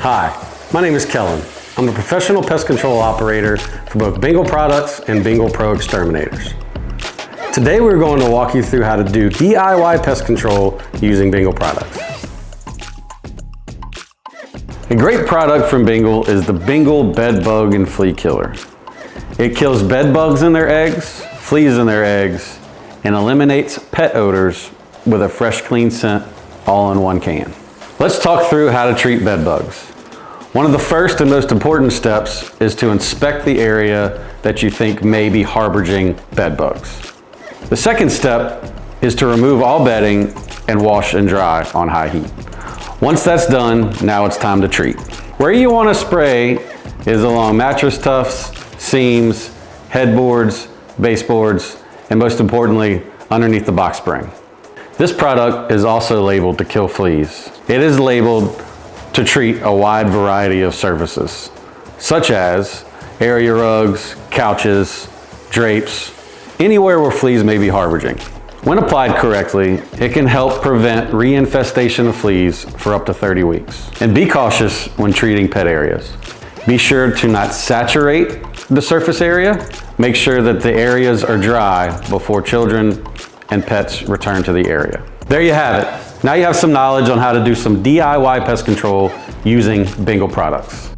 Hi, my name is Kellen. I'm a professional pest control operator for both Bengal products and Bengal Pro exterminators. Today we're going to walk you through how to do DIY pest control using Bengal products. A great product from Bengal is the Bengal Bed Bug and Flea Killer. It kills bed bugs in their eggs, fleas in their eggs, and eliminates pet odors with a fresh, clean scent all in one can. Let's talk through how to treat bed bugs. One of the first and most important steps is to inspect the area that you think may be harboring bed bugs. The second step is to remove all bedding and wash and dry on high heat. Once that's done, now it's time to treat. Where you want to spray is along mattress tufts, seams, headboards, baseboards, and most importantly, underneath the box spring. This product is also labeled to kill fleas. It is labeled to treat a wide variety of surfaces, such as area rugs, couches, drapes, anywhere where fleas may be harboring. When applied correctly, it can help prevent reinfestation of fleas for up to 30 weeks. And be cautious when treating pet areas. Be sure to not saturate the surface area. Make sure that the areas are dry before children and pets return to the area. There you have it. Now you have some knowledge on how to do some DIY pest control using Bengal products.